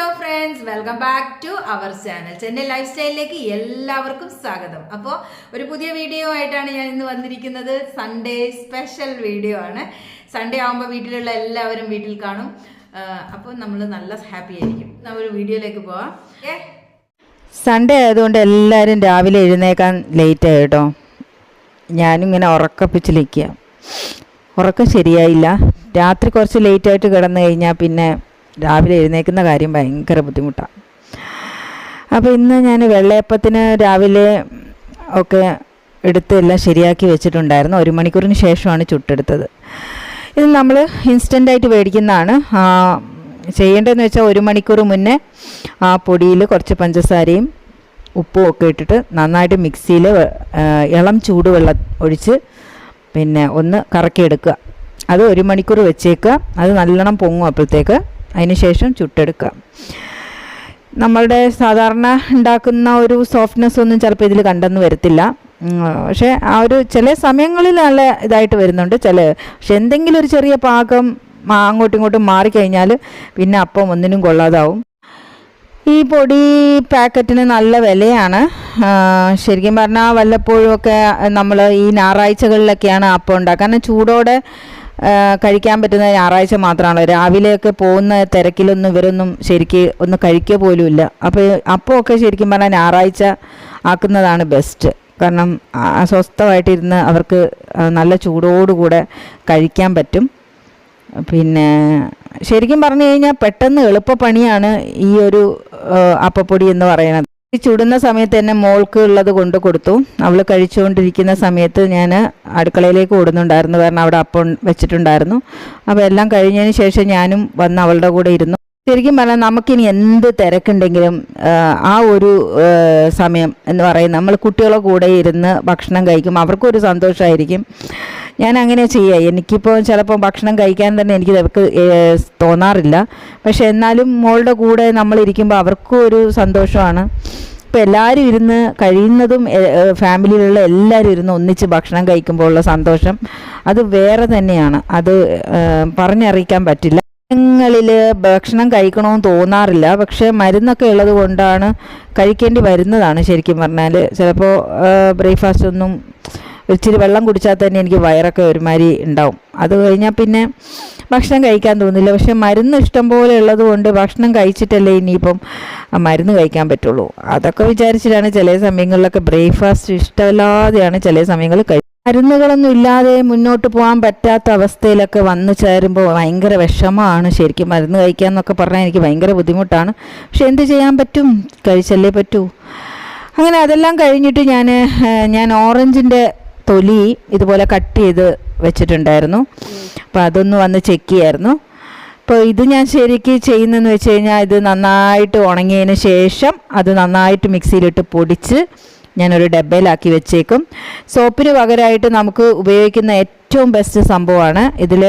Hello friends, welcome back to our channel. Chennai life സ്റ്റൈലിലേക്ക് എല്ലാവർക്കും സ്വാഗതം. അപ്പോൾ ഒരു പുതിയ വീഡിയോ ആയിട്ടാണ് ഞാൻ ഇന്ന് വന്നിരിക്കുന്നത്. സൺഡേ സ്പെഷ്യൽ വീഡിയോ ആണ്. സൺഡേ ആകുമ്പോൾ വീട്ടിലുള്ള എല്ലാവരും വീട്ടിൽ കാണും. അപ്പോൾ നമ്മൾ നല്ല ഹാപ്പി ആയിരിക്കും. നമ്മൾ വീഡിയോയിലേക്ക് പോവാം. സൺഡേ ആയതുകൊണ്ട് എല്ലാവരും രാവിലെ എഴുന്നേക്കാൻ ലേറ്റായി കേട്ടോ. ഞാനും ഇങ്ങനെ ഉറക്കപ്പിച്ചിലിരിക്കുക. ഉറക്കം ശരിയായില്ല. രാത്രി കുറച്ച് ലേറ്റായിട്ട് കിടന്നു കഴിഞ്ഞാൽ പിന്നെ രാവിലെ എഴുന്നേൽക്കുന്ന കാര്യം ഭയങ്കര ബുദ്ധിമുട്ടാണ്. അപ്പോൾ ഇന്ന് ഞാൻ വെള്ളയപ്പത്തിന് രാവിലെ ഒക്കെ എടുത്ത് എല്ലാം ശരിയാക്കി വെച്ചിട്ടുണ്ടായിരുന്നു. 1 മണിക്കൂറിന് ശേഷമാണ് ചുട്ടെടുത്തത്. ഇത് നമ്മൾ ഇൻസ്റ്റൻ്റായിട്ട് മേടിക്കുന്നതാണ്. ചെയ്യേണ്ടതെന്ന് വെച്ചാൽ 1 മണിക്കൂർ മുന്നേ ആ പൊടിയിൽ കുറച്ച് പഞ്ചസാരയും ഉപ്പും ഒക്കെ ഇട്ടിട്ട് നന്നായിട്ട് മിക്സിയിൽ ഇളം ചൂടുവെള്ളം ഒഴിച്ച് പിന്നെ ഒന്ന് കറക്കിയെടുക്കുക. അത് 1 മണിക്കൂർ വെച്ചേക്കുക. അത് നല്ലോണം പൊങ്ങും. അപ്പോഴത്തേക്ക് അതിന് ശേഷം ചുട്ടെടുക്കുക. നമ്മളുടെ സാധാരണ ഉണ്ടാക്കുന്ന ഒരു സോഫ്റ്റ്നെസ് ഒന്നും ചിലപ്പോൾ ഇതിൽ കണ്ടെന്ന് വരത്തില്ല. പക്ഷേ ആ ഒരു ചില സമയങ്ങളിൽ നല്ല ഇതായിട്ട് വരുന്നുണ്ട്. പക്ഷെ എന്തെങ്കിലും ഒരു ചെറിയ പാകം അങ്ങോട്ടും ഇങ്ങോട്ടും മാറിക്കഴിഞ്ഞാൽ പിന്നെ അപ്പം ഒന്നിനും കൊള്ളാതാവും. ഈ പൊടി പാക്കറ്റിന് നല്ല വിലയാണ്. ശരിക്കും പറഞ്ഞാൽ വല്ലപ്പോഴും ഒക്കെ നമ്മൾ ഈ ഞായറാഴ്ചകളിലൊക്കെയാണ് അപ്പം ഉണ്ടാക്കുക. കാരണം ചൂടോടെ കഴിക്കാൻ പറ്റുന്ന ഞായറാഴ്ച മാത്രമാണല്ലോ. രാവിലെയൊക്കെ പോകുന്ന തിരക്കിലൊന്നും ഇവരൊന്നും ശരിക്ക് ഒന്ന് കഴിക്കുക പോലുമില്ല. അപ്പോൾ ശരിക്കും പറഞ്ഞാൽ ഞായറാഴ്ച ആക്കുന്നതാണ് ബെസ്റ്റ്. കാരണം സ്വസ്ഥമായിട്ടിരുന്ന് അവർക്ക് നല്ല ചൂടോടുകൂടെ കഴിക്കാൻ പറ്റും. പിന്നെ ശരിക്കും പറഞ്ഞു കഴിഞ്ഞാൽ പെട്ടെന്ന് എളുപ്പപ്പണിയാണ് ഈ ഒരു അപ്പപ്പൊടി എന്ന് പറയുന്നത്. ഈ ചുടുന്ന സമയത്ത് തന്നെ മോൾക്ക് ഉള്ളത് കൊണ്ട് കൊടുത്തു. അവൾ കഴിച്ചുകൊണ്ടിരിക്കുന്ന സമയത്ത് ഞാൻ അടുക്കളയിലേക്ക് ഓടുന്നുണ്ടായിരുന്നു. കാരണം അവിടെ അപ്പം വെച്ചിട്ടുണ്ടായിരുന്നു. അപ്പോൾ എല്ലാം കഴിഞ്ഞതിന് ശേഷം ഞാനും വന്ന് അവളുടെ കൂടെ ഇരുന്നു. ശരിക്കും പറഞ്ഞാൽ നമുക്കിനി എന്ത് തിരക്കുണ്ടെങ്കിലും ആ ഒരു സമയം എന്ന് പറയുന്നത് നമ്മൾ കുട്ടികളെ കൂടെ ഇരുന്ന് ഭക്ഷണം കഴിക്കും. അവർക്കൊരു സന്തോഷമായിരിക്കും. ഞാൻ അങ്ങനെ ചെയ്യുക. എനിക്കിപ്പോൾ ചിലപ്പോൾ ഭക്ഷണം കഴിക്കാൻ തന്നെ എനിക്ക് തോന്നാറില്ല. പക്ഷെ എന്നാലും മോളുടെ കൂടെ നമ്മളിരിക്കുമ്പോൾ അവർക്കും ഒരു സന്തോഷമാണ്. ഇപ്പോൾ എല്ലാവരും ഇരുന്ന് കഴിയുന്നതും ഫാമിലിയിലുള്ള എല്ലാവരും ഇരുന്ന് ഒന്നിച്ച് ഭക്ഷണം കഴിക്കുമ്പോൾ ഉള്ള സന്തോഷം അത് വേറെ തന്നെയാണ്. അത് പറഞ്ഞറിയിക്കാൻ പറ്റില്ല. ങ്ങളിൽ ഭക്ഷണം കഴിക്കണമെന്ന് തോന്നാറില്ല. പക്ഷേ മരുന്നൊക്കെ ഉള്ളത് കൊണ്ടാണ് കഴിക്കേണ്ടി വരുന്നതാണ്. ശരിക്കും പറഞ്ഞാൽ ചിലപ്പോൾ ബ്രേക്ക്ഫാസ്റ്റ് ഒന്നും ഇച്ചിരി വെള്ളം കുടിച്ചാൽ തന്നെ എനിക്ക് വയറൊക്കെ ഒരുമാതിരി ഉണ്ടാവും. അത് കഴിഞ്ഞാൽ പിന്നെ ഭക്ഷണം കഴിക്കാൻ തോന്നില്ല. പക്ഷെ മരുന്ന് ഇഷ്ടം പോലെ ഉള്ളത് കൊണ്ട് ഭക്ഷണം കഴിച്ചിട്ടല്ലേ ഇനിയിപ്പം മരുന്ന് കഴിക്കാൻ പറ്റുള്ളൂ. അതൊക്കെ വിചാരിച്ചിട്ടാണ് ചില സമയങ്ങളിലൊക്കെ ബ്രേക്ക്ഫാസ്റ്റ് ഇഷ്ടമില്ലാതെയാണ് ചില സമയങ്ങളിൽ മരുന്നുകളൊന്നും ഇല്ലാതെ മുന്നോട്ട് പോകാൻ പറ്റാത്ത അവസ്ഥയിലൊക്കെ വന്നു ചേരുമ്പോൾ ഭയങ്കര വിഷമമാണ്. ശരിക്കും മരുന്ന് കഴിക്കാമെന്നൊക്കെ പറഞ്ഞാൽ എനിക്ക് ഭയങ്കര ബുദ്ധിമുട്ടാണ്. പക്ഷെ എന്ത് ചെയ്യാൻ പറ്റും, കഴിച്ചല്ലേ പറ്റൂ. അങ്ങനെ അതെല്ലാം കഴിഞ്ഞിട്ട് ഞാൻ ഓറഞ്ചിൻ്റെ തൊലി ഇതുപോലെ കട്ട് ചെയ്ത് വെച്ചിട്ടുണ്ടായിരുന്നു. അപ്പോൾ അതൊന്ന് വന്ന് ചെക്ക് ചെയ്യായിരുന്നു. അപ്പോൾ ഇത് ഞാൻ ശരിക്ക് ചെയ്യുന്നതെന്ന് വെച്ച് കഴിഞ്ഞാൽ ഇത് നന്നായിട്ട് ഉണങ്ങിയതിന് ശേഷം അത് നന്നായിട്ട് മിക്സിയിലിട്ട് പൊടിച്ച് ഞാനൊരു ഡബ്ബയിലാക്കി വെച്ചേക്കും. സോപ്പിന് പകരമായിട്ട് നമുക്ക് ഉപയോഗിക്കുന്ന ഏറ്റവും ബെസ്റ്റ് സംഭവമാണ്. ഇതിൽ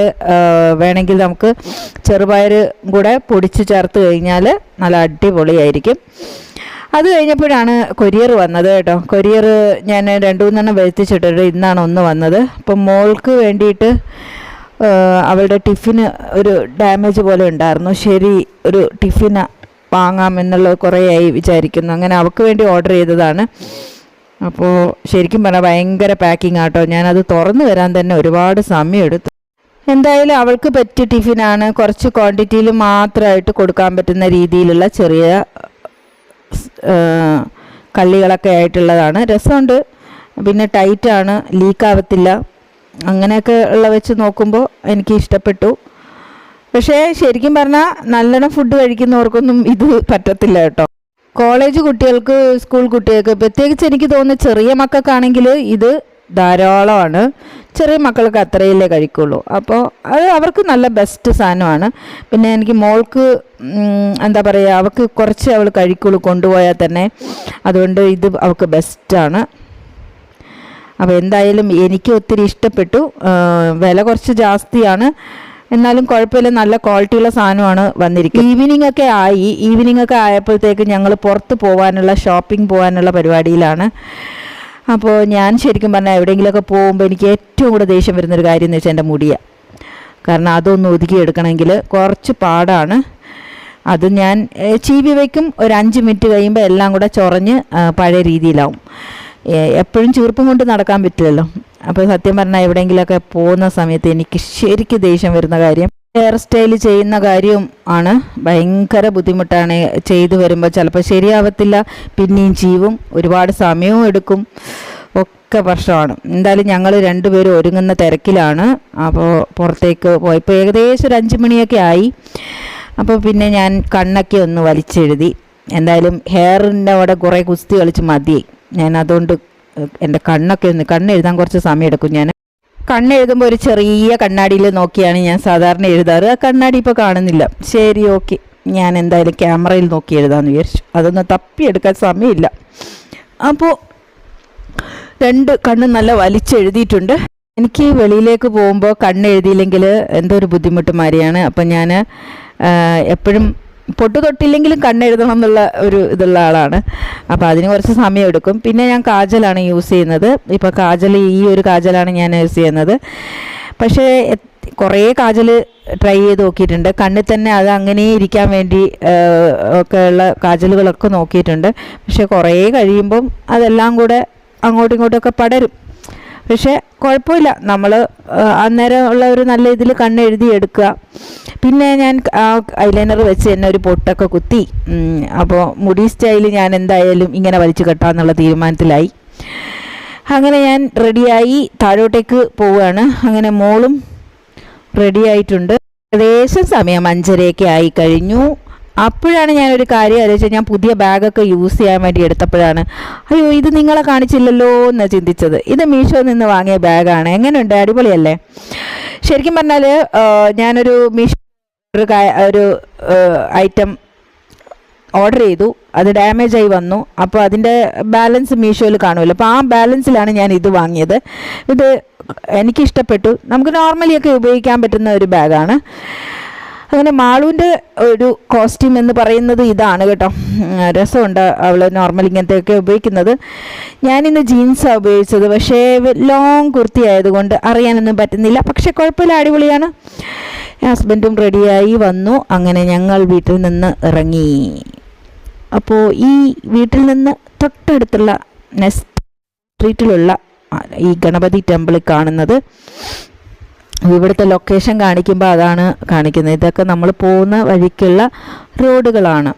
വേണമെങ്കിൽ നമുക്ക് ചെറുപയർ കൂടെ പൊടിച്ച് ചേർത്ത് കഴിഞ്ഞാൽ നല്ല അടിപൊളിയായിരിക്കും. അത് കഴിഞ്ഞപ്പോഴാണ് കൊറിയർ വന്നത് കേട്ടോ. കൊറിയർ ഞാൻ 2-3 വരുത്തിച്ചിട്ടുണ്ട്. ഇന്നാണ് ഒന്ന് വന്നത്. അപ്പം മോൾക്ക് വേണ്ടിയിട്ട് അവളുടെ ടിഫിന് ഒരു ഡാമേജ് പോലെ ഉണ്ടായിരുന്നു. ശരി, ഒരു ടിഫിന് വാങ്ങാമെന്നുള്ളത് കുറേയായി വിചാരിക്കുന്നു. അങ്ങനെ അവൾക്ക് വേണ്ടി ഓർഡർ ചെയ്തതാണ്. അപ്പോൾ ശരിക്കും പറഞ്ഞാൽ ഭയങ്കര പാക്കിംഗ് ആട്ടോ. ഞാനത് തുറന്നു വരാൻ തന്നെ ഒരുപാട് സമയം എടുത്തു. എന്തായാലും അവൾക്ക് പറ്റിയ ടിഫിനാണ്. കുറച്ച് ക്വാണ്ടിറ്റിയിൽ മാത്രമായിട്ട് കൊടുക്കാൻ പറ്റുന്ന രീതിയിലുള്ള ചെറിയ കള്ളികളൊക്കെ ആയിട്ടുള്ളതാണ്. രസമുണ്ട്. പിന്നെ ടൈറ്റാണ്, ലീക്കാവത്തില്ല. അങ്ങനെയൊക്കെ ഉള്ള വെച്ച് നോക്കുമ്പോൾ എനിക്ക് ഇഷ്ടപ്പെട്ടു. പക്ഷേ ശരിക്കും പറഞ്ഞാൽ നല്ലോണം ഫുഡ് കഴിക്കുന്നവർക്കൊന്നും ഇത് പറ്റത്തില്ല കേട്ടോ. കോളേജ് കുട്ടികൾക്ക്, സ്കൂൾ കുട്ടികൾക്ക്, പ്രത്യേകിച്ച് എനിക്ക് തോന്നുന്നു ചെറിയ മക്കൾക്കാണെങ്കിൽ ഇത് ധാരാളമാണ്. ചെറിയ മക്കൾക്ക് അത്രയല്ലേ കഴിക്കുള്ളൂ. അപ്പോൾ അത് അവർക്ക് നല്ല ബെസ്റ്റ് സാധനമാണ്. പിന്നെ എനിക്ക് മോൾക്ക് എന്താ പറയുക, അവൾക്ക് കുറച്ച് അവൾ കഴിക്കുള്ളൂ കൊണ്ടുപോയാൽ തന്നെ. അതുകൊണ്ട് ഇത് അവൾക്ക് ബെസ്റ്റാണ്. അപ്പോൾ എന്തായാലും എനിക്ക് ഒത്തിരി ഇഷ്ടപ്പെട്ടു. വില കുറച്ച് ജാസ്തിയാണ്, എന്നാലും കുഴപ്പമില്ല. നല്ല ക്വാളിറ്റിയുള്ള സാധനമാണ് വന്നിരിക്കുന്നത്. ഈവനിങ് ഒക്കെ ആയപ്പോഴത്തേക്ക് ഞങ്ങൾ പുറത്ത് ഷോപ്പിംഗ് പോകാനുള്ള പരിപാടിയിലാണ്. അപ്പോൾ ഞാൻ ശരിക്കും പറഞ്ഞാൽ എവിടെയെങ്കിലുമൊക്കെ പോകുമ്പോൾ എനിക്ക് ഏറ്റവും കൂടുതൽ ദേഷ്യം വരുന്നൊരു കാര്യം എന്ന് വെച്ചാൽ എൻ്റെ മുടിയാണ്. കാരണം അതൊന്ന് ഒതുക്കിയെടുക്കണമെങ്കിൽ കുറച്ച് പാടാണ്. അത് ഞാൻ ചീവി വയ്ക്കും. ഒരു 5 മിനിറ്റ് കഴിയുമ്പോൾ എല്ലാം കൂടെ ചൊറഞ്ഞ് പഴയ രീതിയിലാവും. എപ്പോഴും ചീർപ്പും കൊണ്ട് നടക്കാൻ പറ്റില്ലല്ലോ. അപ്പോൾ സത്യം പറഞ്ഞാൽ എവിടെയെങ്കിലുമൊക്കെ പോകുന്ന സമയത്ത് എനിക്ക് ശരിക്കും ദേഷ്യം വരുന്ന കാര്യം ഹെയർ സ്റ്റൈൽ ചെയ്യുന്ന കാര്യവും ആണ്. ഭയങ്കര ബുദ്ധിമുട്ടാണ്. ചെയ്തു വരുമ്പോൾ ചിലപ്പോൾ ശരിയാവത്തില്ല, പിന്നെയും ചീവും, ഒരുപാട് സമയവും എടുക്കും, ഒക്കെ പ്രശ്നമാണ്. എന്തായാലും ഞങ്ങൾ രണ്ടുപേരും ഒരുങ്ങുന്ന തിരക്കിലാണ്. അപ്പോൾ പുറത്തേക്ക് പോയപ്പോൾ ഏകദേശം ഒരു 5 മണിയൊക്കെ ആയി. അപ്പോൾ പിന്നെ ഞാൻ കണ്ണൊക്കെ ഒന്ന് വലിച്ചെഴുതി. എന്തായാലും ഹെയറിൻ്റെ അവിടെ കുറേ കുസ്തി കളിച്ച് മതിയായി. ഞാൻ അതുകൊണ്ട് എൻ്റെ കണ്ണെഴുതാൻ കുറച്ച് സമയം എടുക്കും. ഞാൻ കണ്ണെഴുതുമ്പോൾ ഒരു ചെറിയ കണ്ണാടിയിൽ നോക്കിയാണ് ഞാൻ സാധാരണ എഴുതാറ്. ആ കണ്ണാടി ഇപ്പോൾ കാണുന്നില്ല. ശരി, ഓക്കെ, ഞാൻ എന്തായാലും ക്യാമറയിൽ നോക്കി എഴുതാമെന്ന് വിചാരിച്ചു. അതൊന്നും തപ്പിയെടുക്കാൻ സമയമില്ല. അപ്പോൾ 2 കണ്ണ് നല്ല വലിച്ചെഴുതിയിട്ടുണ്ട്. എനിക്ക് വെളിയിലേക്ക് പോകുമ്പോൾ കണ്ണെഴുതിയില്ലെങ്കിൽ എന്തോ ഒരു ബുദ്ധിമുട്ട് മാതിരിയാണ്. അപ്പം ഞാൻ എപ്പോഴും പൊട്ടു തൊട്ടില്ലെങ്കിലും കണ്ണെഴുതണം എന്നുള്ള ഒരു ഇതുള്ള ആളാണ്. അപ്പോൾ അതിന് കുറച്ച് സമയം എടുക്കും. പിന്നെ ഞാൻ കാജലാണ് യൂസ് ചെയ്യുന്നത്. ഇപ്പോൾ കാജൽ, ഈ ഒരു കാജലാണ് ഞാൻ യൂസ് ചെയ്യുന്നത്. പക്ഷേ കുറേ കാജൽ ട്രൈ ചെയ്ത് നോക്കിയിട്ടുണ്ട്. കണ്ണിൽ തന്നെ അത് അങ്ങനെ ഇരിക്കാൻ വേണ്ടി ഒക്കെയുള്ള കാജലുകളൊക്കെ നോക്കിയിട്ടുണ്ട്. പക്ഷേ കുറേ കഴിയുമ്പം അതെല്ലാം കൂടെ അങ്ങോട്ടും ഇങ്ങോട്ടുമൊക്കെ പടരും. പക്ഷേ കുഴപ്പമില്ല, നമ്മൾ അന്നേരം ഉള്ള ഒരു നല്ല ഇതിൽ കണ്ണെഴുതി എടുക്കുക. പിന്നെ ഞാൻ ആ ഐലൈനർ വെച്ച് തന്നെ ഒരു പൊട്ടൊക്കെ കുത്തി. അപ്പോൾ മുടി സ്റ്റൈൽ ഞാൻ എന്തായാലും ഇങ്ങനെ വലിച്ചു കെട്ടാമെന്നുള്ള തീരുമാനത്തിലായി. അങ്ങനെ ഞാൻ റെഡിയായി താഴോട്ടേക്ക് പോവുകയാണ്. അങ്ങനെ മോളും റെഡിയായിട്ടുണ്ട്. ഏകദേശം സമയം 5:30 ആയി കഴിഞ്ഞു. അപ്പോഴാണ് ഞാനൊരു കാര്യം ആലോചിച്ചത്. ഞാൻ പുതിയ ബാഗൊക്കെ യൂസ് ചെയ്യാൻ വേണ്ടി എടുത്തപ്പോഴാണ്, അയ്യോ ഇത് നിങ്ങളെ കാണിച്ചില്ലല്ലോ എന്ന് ചിന്തിച്ചത്. ഇത് മീഷോയിൽ നിന്ന് വാങ്ങിയ ബാഗാണ്. എങ്ങനെയുണ്ട്? അടിപൊളിയല്ലേ? ശരിക്കും പറഞ്ഞാൽ ഞാനൊരു മീഷോ ഒരു ഐറ്റം ഓർഡർ ചെയ്തു. അത് ഡാമേജായി വന്നു. അപ്പോൾ അതിൻ്റെ ബാലൻസ് മീഷോയിൽ കാണുമല്ലോ. അപ്പോൾ ആ ബാലൻസിലാണ് ഞാൻ ഇത് വാങ്ങിയത്. ഇത് എനിക്കിഷ്ടപ്പെട്ടു. നമുക്ക് നോർമലിയൊക്കെ ഉപയോഗിക്കാൻ പറ്റുന്ന ഒരു ബാഗാണ്. അങ്ങനെ മാളുവിൻ്റെ ഒരു കോസ്റ്റ്യൂം എന്ന് പറയുന്നത് ഇതാണ് കേട്ടോ. രസമുണ്ട്. അവൾ നോർമൽ ഇങ്ങനത്തെയൊക്കെ ഉപയോഗിക്കുന്നത്. ഞാനിന്ന് ജീൻസാണ് ഉപയോഗിച്ചത്. പക്ഷേ ലോങ് കുർത്തി ആയതുകൊണ്ട് അറിയാനൊന്നും പറ്റുന്നില്ല. പക്ഷെ കുഴപ്പമില്ല, അടിപൊളിയാണ്. ഹസ്ബൻഡും റെഡിയായി വന്നു. അങ്ങനെ ഞങ്ങൾ വീട്ടിൽ നിന്ന് ഇറങ്ങി. അപ്പോൾ ഈ വീട്ടിൽ നിന്ന് തൊട്ടടുത്തുള്ള നെക്സ്റ്റ് സ്ട്രീറ്റിലുള്ള ഈ ഗണപതി ടെമ്പിൾ കാണുന്നത്, ഇവിടുത്തെ ലൊക്കേഷൻ കാണിക്കുമ്പോൾ അതാണ് കാണിക്കുന്നത്. ഇതൊക്കെ നമ്മൾ പോകുന്ന വഴിക്കുള്ള റോഡുകളാണ്.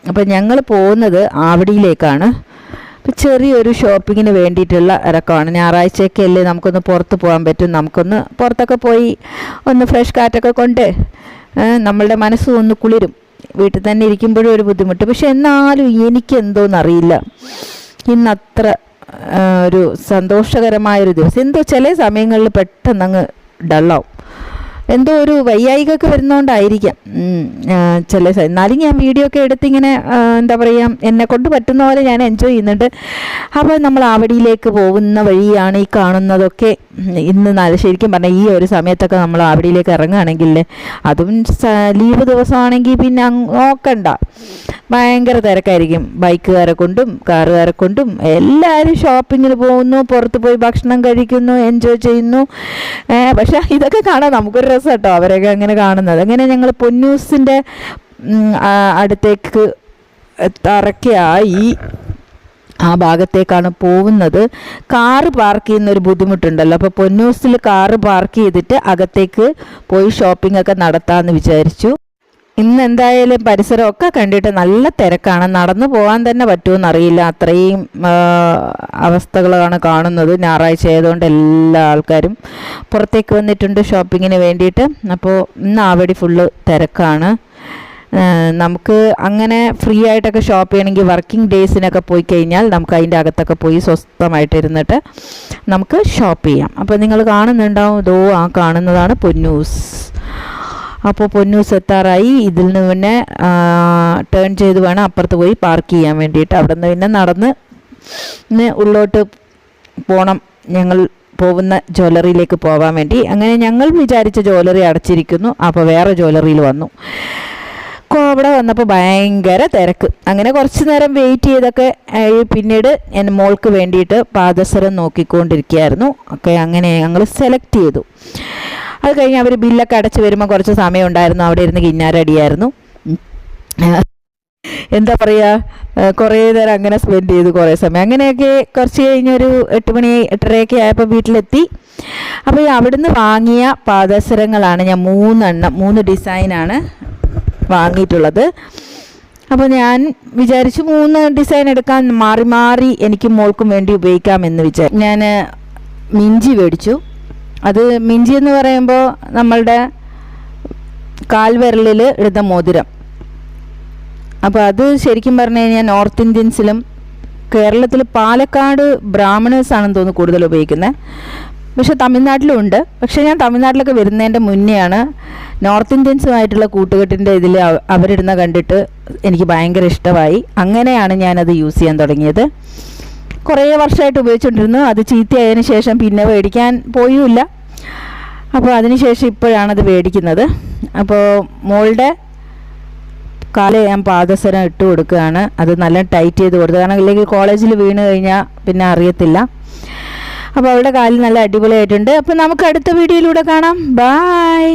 അപ്പോൾ ഞങ്ങൾ പോകുന്നത് ആവടിയിലേക്കാണ്. അപ്പോൾ ചെറിയൊരു ഷോപ്പിങ്ങിന് വേണ്ടിയിട്ടുള്ള ഇറക്കമാണ്. ഞായറാഴ്ചയൊക്കെ അല്ലേ നമുക്കൊന്ന് പുറത്ത് പോകാൻ പറ്റും. നമുക്കൊന്ന് പുറത്തൊക്കെ പോയി ഒന്ന് ഫ്രഷ് കാറ്റൊക്കെ കൊണ്ട് നമ്മളുടെ മനസ്സും ഒന്ന് കുളിരും. വീട്ടിൽ തന്നെ ഇരിക്കുമ്പോഴും ഒരു ബുദ്ധിമുട്ട്. പക്ഷെ എന്നാലും എനിക്കെന്തോന്നറിയില്ല, ഇന്നത്ര ഒരു സന്തോഷകരമായൊരു ദിവസം. എന്തോ ചില സമയങ്ങളിൽ പെട്ടെന്ന് അങ്ങ് ഡള്ളാവും. എന്തോ ഒരു വയ്യായികൊക്കെ വരുന്നതുകൊണ്ടായിരിക്കാം ചില. എന്നാലും ഞാൻ വീഡിയോ ഒക്കെ എടുത്തിങ്ങനെ എന്താ പറയുക, എന്നെ കൊണ്ട് പറ്റുന്ന പോലെ ഞാൻ എൻജോയ് ചെയ്യുന്നുണ്ട്. അപ്പോൾ നമ്മൾ ആവടിയിലേക്ക് പോകുന്ന വഴിയാണ് ഈ കാണുന്നതൊക്കെ. ഇന്ന് ശരിക്കും പറഞ്ഞാൽ ഈ ഒരു സമയത്തൊക്കെ നമ്മൾ ആവടിയിലേക്ക് ഇറങ്ങുകയാണെങ്കിൽ, അതും ലീവ് ദിവസമാണെങ്കിൽ പിന്നെ നോക്കണ്ട, ഭയങ്കര തിരക്കായിരിക്കും. ബൈക്കുകാരെ കൊണ്ടും കാറുകാരെ കൊണ്ടും എല്ലാവരും ഷോപ്പിങ്ങിന് പോകുന്നു, പുറത്ത് പോയി ഭക്ഷണം കഴിക്കുന്നു, എൻജോയ് ചെയ്യുന്നു. പക്ഷെ ഇതൊക്കെ കാണാൻ നമുക്കൊരു രസം കേട്ടോ, അവരൊക്കെ അങ്ങനെ കാണുന്നത്. അങ്ങനെ ഞങ്ങൾ പൊന്നൂസിൻ്റെ അടുത്തേക്ക് എത്താറൊക്കെയായി. ആ ഭാഗത്തേക്കാണ് പോകുന്നത്. കാറ് പാർക്ക് ചെയ്യുന്ന ഒരു ബുദ്ധിമുട്ടുണ്ടല്ലോ. അപ്പോൾ പൊന്നൂസിൽ കാറ് പാർക്ക് ചെയ്തിട്ട് അകത്തേക്ക് പോയി ഷോപ്പിംഗ് ഒക്കെ നടത്താമെന്ന് വിചാരിച്ചു. ഇന്ന് എന്തായാലും പരിസരമൊക്കെ കണ്ടിട്ട് നല്ല തിരക്കാണ്. നടന്നു പോകാൻ തന്നെ പറ്റുമെന്നറിയില്ല, അത്രയും അവസ്ഥകളാണ് കാണുന്നത്. ഞായറാഴ്ച ആയതുകൊണ്ട് എല്ലാ ആൾക്കാരും പുറത്തേക്ക് വന്നിട്ടുണ്ട് ഷോപ്പിങ്ങിന് വേണ്ടിയിട്ട്. അപ്പോൾ ഇന്ന് ആവടി ഫുള്ള് തിരക്കാണ്. നമുക്ക് അങ്ങനെ ഫ്രീ ആയിട്ടൊക്കെ ഷോപ്പ് ചെയ്യണമെങ്കിൽ വർക്കിംഗ് ഡേയ്സിനൊക്കെ പോയി കഴിഞ്ഞാൽ നമുക്ക് അതിൻ്റെ അകത്തൊക്കെ പോയി സ്വസ്ഥമായിട്ട് ഇരുന്നിട്ട് നമുക്ക് ഷോപ്പ് ചെയ്യാം. അപ്പോൾ നിങ്ങൾ കാണുന്നുണ്ടാവും, ഇതോ ആ കാണുന്നതാണ് പൊന്നൂസ്. അപ്പോൾ പൊന്നൂസ് എത്താറായി. ഇതിൽ നിന്ന് പിന്നെ ടേൺ ചെയ്ത് വേണം അപ്പുറത്ത് പോയി പാർക്ക് ചെയ്യാൻ വേണ്ടിയിട്ട്. അവിടെ നിന്ന് പിന്നെ നടന്ന് ഉള്ളോട്ട് പോകണം ഞങ്ങൾ പോകുന്ന ജ്വല്ലറിയിലേക്ക് പോകാൻ വേണ്ടി. അങ്ങനെ ഞങ്ങൾ വിചാരിച്ച ജ്വല്ലറി അടച്ചിരിക്കുന്നു. അപ്പോൾ വേറെ ജ്വല്ലറിയിൽ വന്നു. അവിടെ വന്നപ്പോൾ ഭയങ്കര തിരക്ക്. അങ്ങനെ കുറച്ച് നേരം വെയിറ്റ് ചെയ്തൊക്കെ പിന്നീട് ഞാൻ മോൾക്ക് വേണ്ടിയിട്ട് പാദസരം നോക്കിക്കൊണ്ടിരിക്കുകയായിരുന്നു. ഒക്കെ അങ്ങനെ ഞങ്ങൾ സെലക്ട് ചെയ്തു. അത് കഴിഞ്ഞ് അവർ ബില്ലൊക്കെ അടച്ച് വരുമ്പോൾ കുറച്ച് സമയം ഉണ്ടായിരുന്നു. അവിടെ ഇരുന്ന് കിന്നാരടിയായിരുന്നു. എന്താ പറയുക, കുറേ നേരം അങ്ങനെ സ്പെൻഡ് ചെയ്തു കുറേ സമയം. അങ്ങനെയൊക്കെ കുറച്ച് കഴിഞ്ഞൊരു 8 മണി 8:30 ആയപ്പോൾ വീട്ടിലെത്തി. അപ്പോൾ അവിടുന്ന് വാങ്ങിയ പാദസരങ്ങളാണ് ഞാൻ 3 ഡിസൈനാണ് വാങ്ങിയിട്ടുള്ളത്. അപ്പോൾ ഞാൻ വിചാരിച്ചു 3 ഡിസൈൻ എടുക്കാൻ മാറി മാറി എനിക്കും മോൾക്കും വേണ്ടി ഉപയോഗിക്കാമെന്ന് വിചാരിച്ചു. ഞാൻ മിഞ്ചി മേടിച്ചു. അത് മിഞ്ചി എന്ന് പറയുമ്പോൾ നമ്മളുടെ കാൽവിരലിൽ ഇടുന്ന മോതിരം. അപ്പോൾ അത് ശരിക്കും പറഞ്ഞു കഴിഞ്ഞാൽ നോർത്ത് ഇന്ത്യൻസിലും കേരളത്തിൽ പാലക്കാട് ബ്രാഹ്മണേഴ്സാണെന്ന് തോന്നുന്നു കൂടുതൽ ഉപയോഗിക്കുന്നത്. പക്ഷേ തമിഴ്നാട്ടിലും ഉണ്ട്. പക്ഷേ ഞാൻ തമിഴ്നാട്ടിലൊക്കെ വരുന്നതിൻ്റെ മുന്നെയാണ് നോർത്ത് ഇന്ത്യൻസുമായിട്ടുള്ള കൂട്ടുകെട്ടിൻ്റെ ഇതിൽ അവരിടുന്ന കണ്ടിട്ട് എനിക്ക് ഭയങ്കര ഇഷ്ടമായി. അങ്ങനെയാണ് ഞാനത് യൂസ് ചെയ്യാൻ തുടങ്ങിയത്. കുറേ വർഷമായിട്ട് ഉപയോഗിച്ചുകൊണ്ടിരുന്നു. അത് ചീത്തയായതിനു ശേഷം പിന്നെ മേടിക്കാൻ പോയുമില്ല. അപ്പോൾ അതിനുശേഷം ഇപ്പോഴാണത് മേടിക്കുന്നത്. അപ്പോൾ മോളുടെ കാല് ഞാൻ പാദസരം ഇട്ട് കൊടുക്കുകയാണ്. അത് നല്ല ടൈറ്റ് ചെയ്ത് കൊടുത്തു, കാരണം ഇല്ലെങ്കിൽ കോളേജിൽ വീണ് കഴിഞ്ഞാൽ പിന്നെ അറിയത്തില്ല. അപ്പോൾ അവളുടെ കാലിൽ നല്ല അടിപൊളിയായിട്ടുണ്ട്. അപ്പോൾ നമുക്ക് അടുത്ത വീഡിയോയിലൂടെ കാണാം. ബൈ.